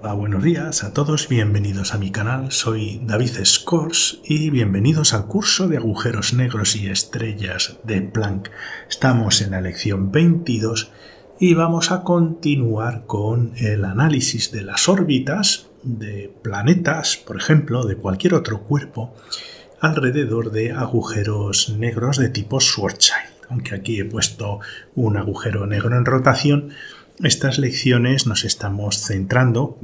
Buenos días a todos, bienvenidos a mi canal, soy David Scores y bienvenidos al curso de agujeros negros y estrellas de Planck. Estamos en la lección 22 y vamos a continuar con el análisis de las órbitas de planetas, por ejemplo, de cualquier otro cuerpo, alrededor de agujeros negros de tipo Schwarzschild. Aunque aquí he puesto un agujero negro en rotación, estas lecciones nos estamos centrando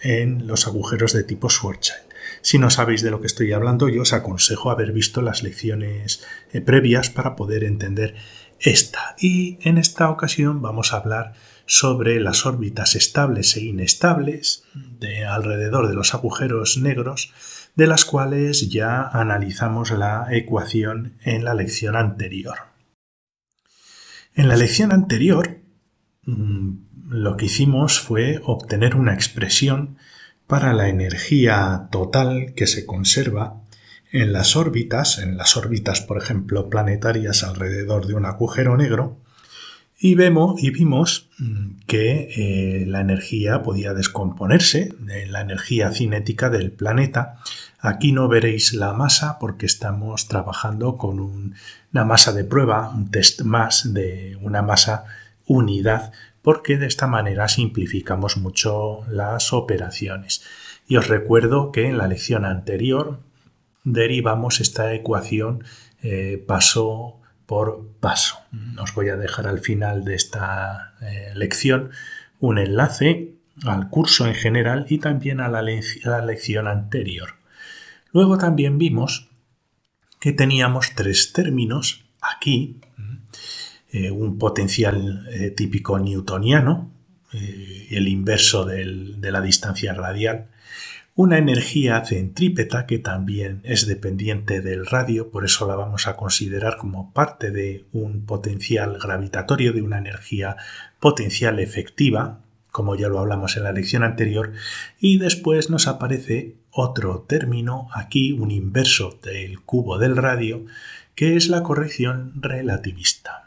en los agujeros de tipo Schwarzschild. Si no sabéis de lo que estoy hablando, yo os aconsejo haber visto las lecciones previas para poder entender esta. Y en esta ocasión vamos a hablar sobre las órbitas estables e inestables de alrededor de los agujeros negros, de las cuales ya analizamos la ecuación en la lección anterior. En la lección anterior lo que hicimos fue obtener una expresión para la energía total que se conserva en las órbitas, por ejemplo planetarias alrededor de un agujero negro, y vimos que la energía podía descomponerse, la energía cinética del planeta. Aquí no veréis la masa porque estamos trabajando con una masa de prueba, un test más de una masa unidad, porque de esta manera simplificamos mucho las operaciones. Y os recuerdo que en la lección anterior derivamos esta ecuación paso por paso. Os voy a dejar al final de esta lección un enlace al curso en general y también a la lección anterior. Luego también vimos que teníamos tres términos aquí, un potencial típico newtoniano, el inverso de la distancia radial, una energía centrípeta que también es dependiente del radio, por eso la vamos a considerar como parte de un potencial gravitatorio, de una energía potencial efectiva, como ya lo hablamos en la lección anterior, y después nos aparece otro término aquí, un inverso del cubo del radio, que es la corrección relativista.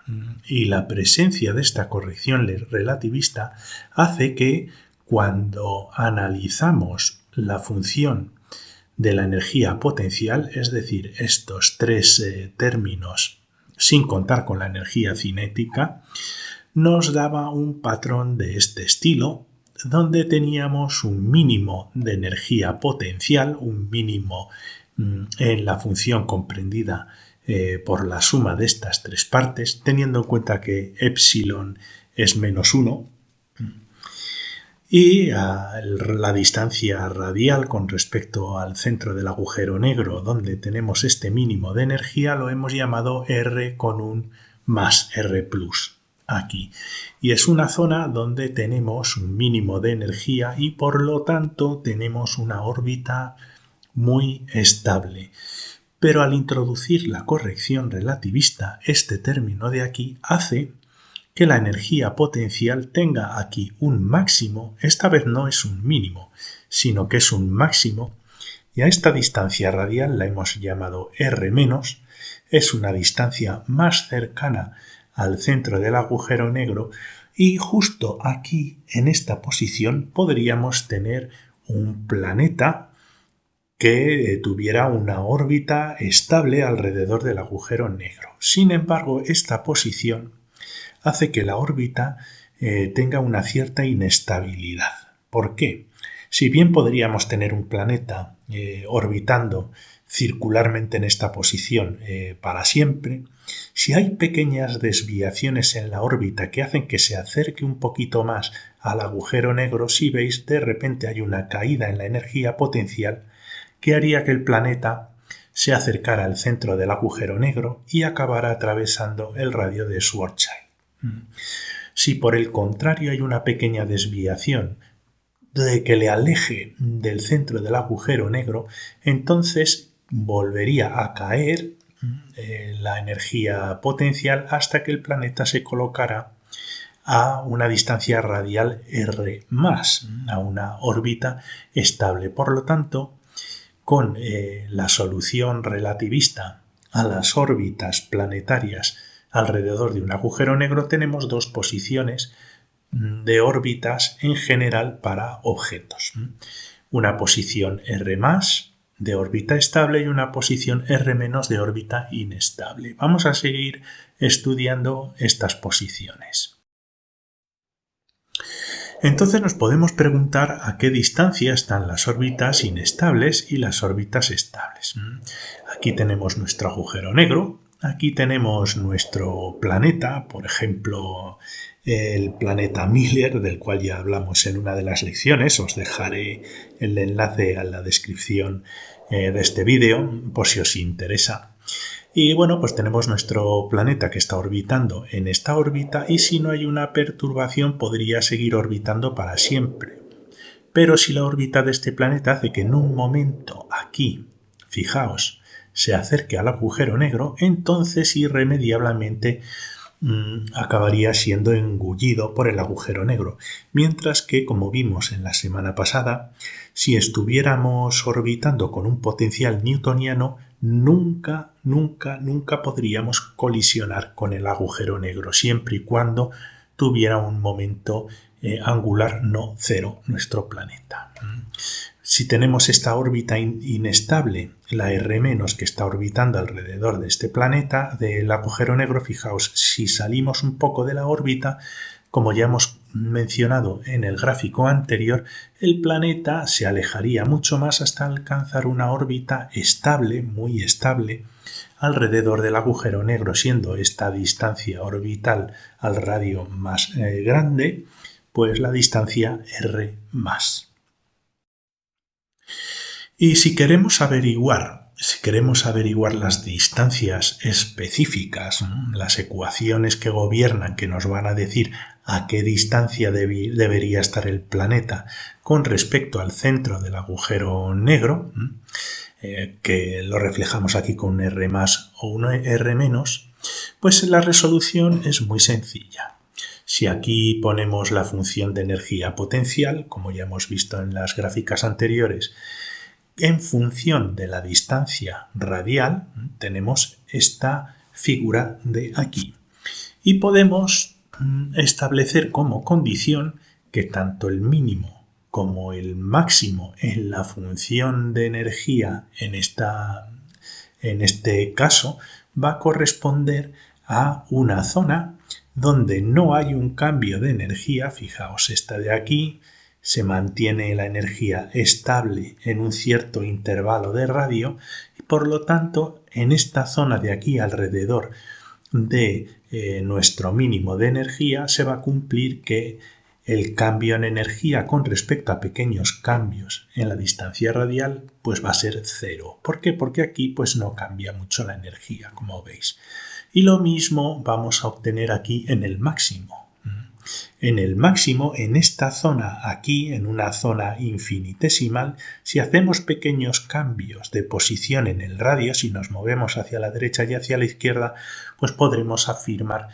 Y la presencia de esta corrección relativista hace que cuando analizamos la función de la energía potencial, es decir, estos tres términos sin contar con la energía cinética, nos daba un patrón de este estilo, donde teníamos un mínimo de energía potencial, un mínimo en la función comprendida por la suma de estas tres partes, teniendo en cuenta que epsilon es menos 1, y la distancia radial con respecto al centro del agujero negro, donde tenemos este mínimo de energía, lo hemos llamado R con un más R+, aquí. Y es una zona donde tenemos un mínimo de energía y por lo tanto tenemos una órbita muy estable. Pero al introducir la corrección relativista, este término de aquí hace que la energía potencial tenga aquí un máximo, esta vez no es un mínimo, sino que es un máximo, y a esta distancia radial la hemos llamado R-, es una distancia más cercana al centro del agujero negro, y justo aquí, en esta posición, podríamos tener un planeta que tuviera una órbita estable alrededor del agujero negro. Sin embargo, esta posición hace que la órbita tenga una cierta inestabilidad. ¿Por qué? Si bien podríamos tener un planeta orbitando circularmente en esta posición para siempre, si hay pequeñas desviaciones en la órbita que hacen que se acerque un poquito más al agujero negro, si veis, de repente hay una caída en la energía potencial que haría que el planeta se acercara al centro del agujero negro y acabara atravesando el radio de Schwarzschild. Si por el contrario hay una pequeña desviación de que le aleje del centro del agujero negro, entonces volvería a caer la energía potencial hasta que el planeta se colocara a una distancia radial R+, a una órbita estable. Por lo tanto, con la solución relativista a las órbitas planetarias alrededor de un agujero negro tenemos dos posiciones de órbitas en general para objetos. Una posición R+ de órbita estable y una posición R- de órbita inestable. Vamos a seguir estudiando estas posiciones. Entonces nos podemos preguntar a qué distancia están las órbitas inestables y las órbitas estables. Aquí tenemos nuestro agujero negro, aquí tenemos nuestro planeta, por ejemplo, el planeta Miller, del cual ya hablamos en una de las lecciones. Os dejaré el enlace a la descripción de este vídeo por si os interesa. Y bueno, pues tenemos nuestro planeta que está orbitando en esta órbita y si no hay una perturbación podría seguir orbitando para siempre. Pero si la órbita de este planeta hace que en un momento aquí, fijaos, se acerque al agujero negro, entonces irremediablemente acabaría siendo engullido por el agujero negro. Mientras que, como vimos en la semana pasada, si estuviéramos orbitando con un potencial newtoniano, nunca podríamos colisionar con el agujero negro, siempre y cuando tuviera un momento angular no cero nuestro planeta. Si tenemos esta órbita inestable, la R- que está orbitando alrededor de este planeta, del agujero negro, fijaos, si salimos un poco de la órbita, como ya hemos mencionado en el gráfico anterior, el planeta se alejaría mucho más hasta alcanzar una órbita estable, muy estable, alrededor del agujero negro, siendo esta distancia orbital al radio más grande, pues la distancia R+. Y si queremos averiguar las distancias específicas, las ecuaciones que gobiernan, que nos van a decir a qué distancia debería estar el planeta con respecto al centro del agujero negro, que lo reflejamos aquí con un R+ o un R-, pues la resolución es muy sencilla. Si aquí ponemos la función de energía potencial, como ya hemos visto en las gráficas anteriores, en función de la distancia radial, tenemos esta figura de aquí. Y podemos establecer como condición que tanto el mínimo como el máximo en la función de energía en este caso va a corresponder a una zona donde no hay un cambio de energía. Fijaos, esta de aquí se mantiene la energía estable en un cierto intervalo de radio y por lo tanto en esta zona de aquí alrededor de nuestro mínimo de energía se va a cumplir que el cambio en energía con respecto a pequeños cambios en la distancia radial pues va a ser cero. ¿Por qué? Porque aquí pues no cambia mucho la energía, como veis. Y lo mismo vamos a obtener aquí en el máximo. En el máximo, en esta zona aquí, en una zona infinitesimal, si hacemos pequeños cambios de posición en el radio, si nos movemos hacia la derecha y hacia la izquierda, pues podremos afirmar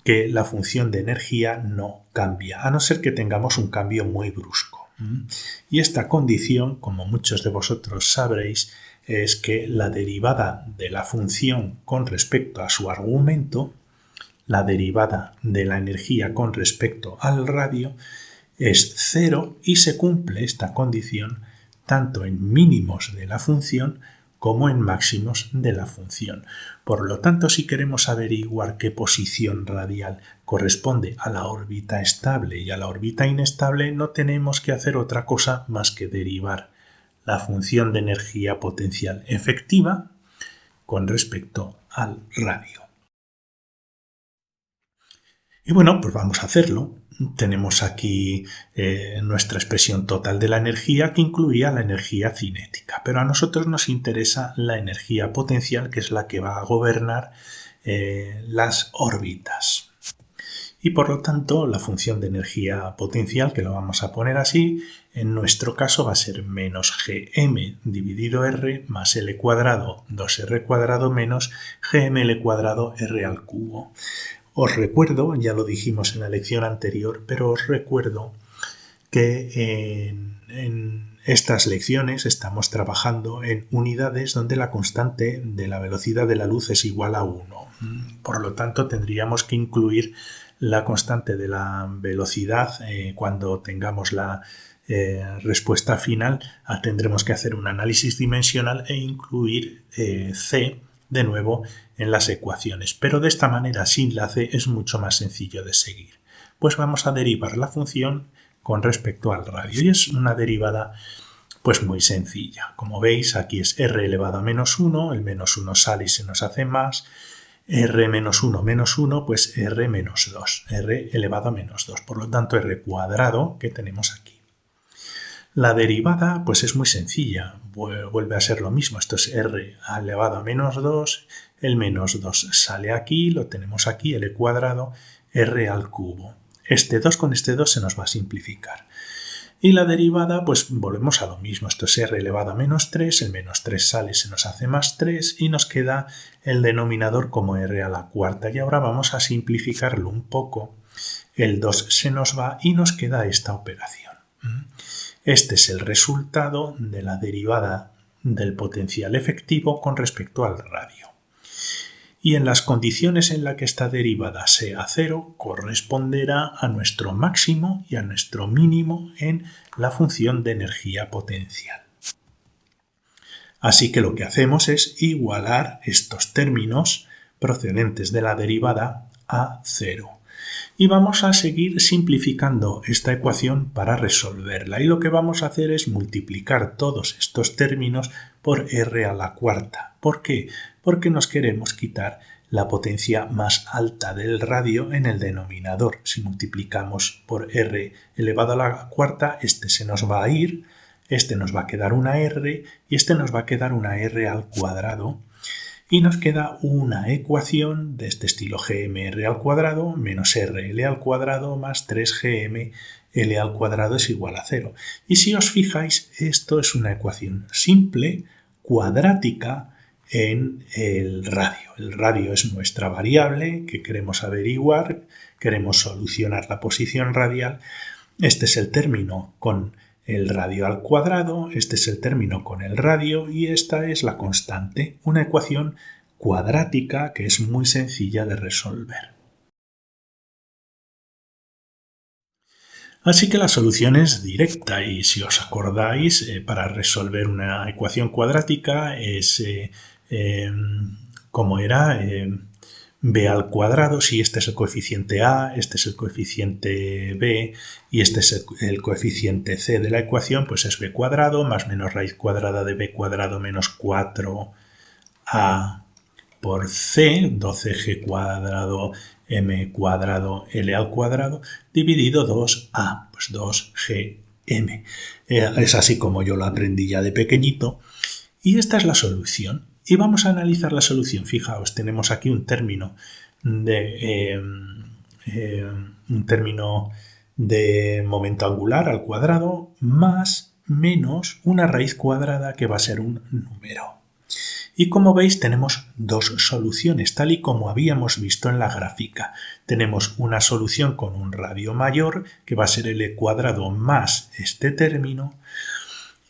que la función de energía no cambia, a no ser que tengamos un cambio muy brusco. Y esta condición, como muchos de vosotros sabréis, es que la derivada de la función con respecto a su argumento, la derivada de la energía con respecto al radio, es cero y se cumple esta condición tanto en mínimos de la función como en máximos de la función. Por lo tanto, si queremos averiguar qué posición radial corresponde a la órbita estable y a la órbita inestable, no tenemos que hacer otra cosa más que derivar la función de energía potencial efectiva con respecto al radio. Y bueno, pues vamos a hacerlo. Tenemos aquí nuestra expresión total de la energía que incluía la energía cinética, pero a nosotros nos interesa la energía potencial, que es la que va a gobernar las órbitas. Y por lo tanto, la función de energía potencial, que lo vamos a poner así, en nuestro caso va a ser menos gm dividido r más l cuadrado 2r cuadrado menos gml cuadrado r al cubo. Os recuerdo, ya lo dijimos en la lección anterior, pero os recuerdo que en estas lecciones estamos trabajando en unidades donde la constante de la velocidad de la luz es igual a 1. Por lo tanto, tendríamos que incluir la constante de la velocidad cuando tengamos la respuesta final, tendremos que hacer un análisis dimensional e incluir c de nuevo en las ecuaciones. Pero de esta manera, sin la c, es mucho más sencillo de seguir. Pues vamos a derivar la función con respecto al radio. Y es una derivada pues muy sencilla. Como veis, aquí es r elevado a menos 1, el menos 1 sale y se nos hace más. R menos 1 menos 1, pues r menos 2, r elevado a menos 2. Por lo tanto, r cuadrado que tenemos aquí. La derivada pues es muy sencilla, vuelve a ser lo mismo, esto es r elevado a menos 2, el menos 2 sale aquí, lo tenemos aquí, l cuadrado, r al cubo. Este 2 con este 2 se nos va a simplificar. Y la derivada, pues volvemos a lo mismo, esto es r elevado a menos 3, el menos 3 sale, se nos hace más 3 y nos queda el denominador como r a la cuarta. Y ahora vamos a simplificarlo un poco, el 2 se nos va y nos queda esta operación. Este es el resultado de la derivada del potencial efectivo con respecto al radio. Y en las condiciones en las que esta derivada sea 0, corresponderá a nuestro máximo y a nuestro mínimo en la función de energía potencial. Así que lo que hacemos es igualar estos términos procedentes de la derivada a 0. Y vamos a seguir simplificando esta ecuación para resolverla. Y lo que vamos a hacer es multiplicar todos estos términos por r a la cuarta. ¿Por qué? Porque nos queremos quitar la potencia más alta del radio en el denominador. Si multiplicamos por r elevado a la cuarta, este se nos va a ir, este nos va a quedar una r y este nos va a quedar una r al cuadrado. Y nos queda una ecuación de este estilo gmr al cuadrado menos rl al cuadrado más 3gm l al cuadrado es igual a 0. Y si os fijáis, esto es una ecuación simple, cuadrática, en el radio. El radio es nuestra variable que queremos averiguar, queremos solucionar la posición radial. Este es el término con el radio al cuadrado, este es el término con el radio y esta es la constante, una ecuación cuadrática que es muy sencilla de resolver. Así que la solución es directa y si os acordáis, para resolver una ecuación cuadrática es como era b al cuadrado, si este es el coeficiente a, este es el coeficiente b y este es el coeficiente c de la ecuación, pues es b cuadrado más menos raíz cuadrada de b cuadrado menos 4a por c, 12g cuadrado m cuadrado l al cuadrado, dividido 2a, pues 2gm. Es así como yo lo aprendí ya de pequeñito. Y esta es la solución. Y vamos a analizar la solución. Fijaos, tenemos aquí un término de momento angular al cuadrado más menos una raíz cuadrada que va a ser un número. Y como veis tenemos dos soluciones, tal y como habíamos visto en la gráfica. Tenemos una solución con un radio mayor, que va a ser l cuadrado más este término,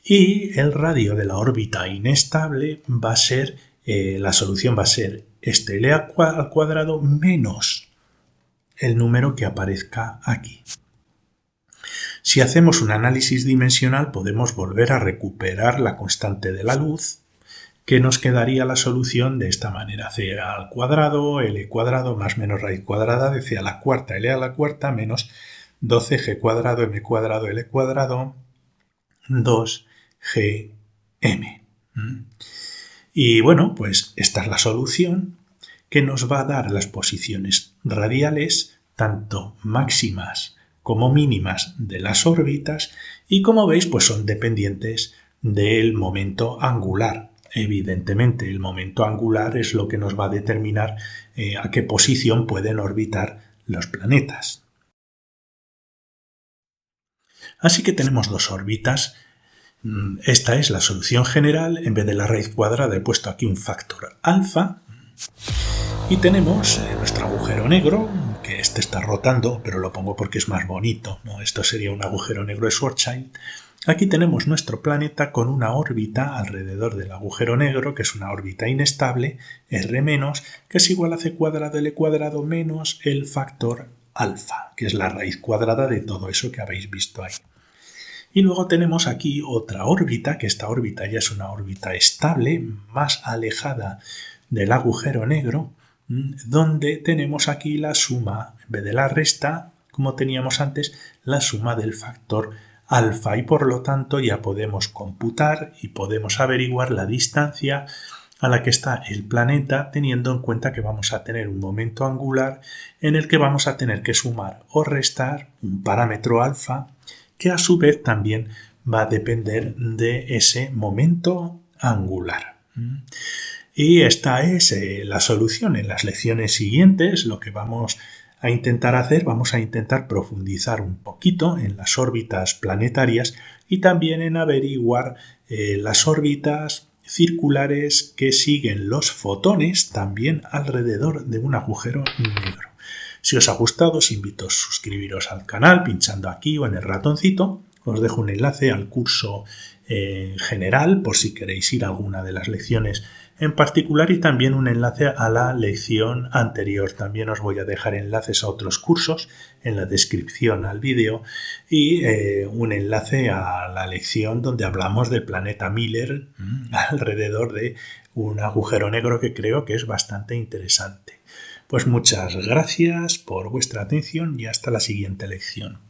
y el radio de la órbita inestable va a ser, la solución va a ser este l al cuadrado menos el número que aparezca aquí. Si hacemos un análisis dimensional podemos volver a recuperar la constante de la luz, que nos quedaría la solución de esta manera, c al cuadrado, l cuadrado más menos raíz cuadrada de c a la cuarta, l a la cuarta menos 12g cuadrado, m cuadrado, l cuadrado, 2gm. Y bueno, pues esta es la solución que nos va a dar las posiciones radiales, tanto máximas como mínimas de las órbitas, y como veis, pues son dependientes del momento angular. Evidentemente, el momento angular es lo que nos va a determinar a qué posición pueden orbitar los planetas. Así que tenemos dos órbitas. Esta es la solución general. En vez de la raíz cuadrada he puesto aquí un factor alfa. Y tenemos nuestro agujero negro, que este está rotando, pero lo pongo porque es más bonito, ¿no? Esto sería un agujero negro de Schwarzschild. Aquí tenemos nuestro planeta con una órbita alrededor del agujero negro, que es una órbita inestable, R-, que es igual a c cuadrado L cuadrado menos el factor alfa, que es la raíz cuadrada de todo eso que habéis visto ahí. Y luego tenemos aquí otra órbita, que esta órbita ya es una órbita estable, más alejada del agujero negro, donde tenemos aquí la suma, en vez de la resta, como teníamos antes, la suma del factor alfa, y por lo tanto ya podemos computar y podemos averiguar la distancia a la que está el planeta, teniendo en cuenta que vamos a tener un momento angular en el que vamos a tener que sumar o restar un parámetro alfa, que a su vez también va a depender de ese momento angular. Y esta es la solución. En las lecciones siguientes lo que vamos a intentar hacer, vamos a intentar profundizar un poquito en las órbitas planetarias y también en averiguar las órbitas circulares que siguen los fotones también alrededor de un agujero negro. Si os ha gustado, os invito a suscribiros al canal pinchando aquí o en el ratoncito. Os dejo un enlace al curso general por si queréis ir a alguna de las lecciones en particular y también un enlace a la lección anterior. También os voy a dejar enlaces a otros cursos en la descripción al vídeo y un enlace a la lección donde hablamos del planeta Miller alrededor de un agujero negro que creo que es bastante interesante. Pues muchas gracias por vuestra atención y hasta la siguiente lección.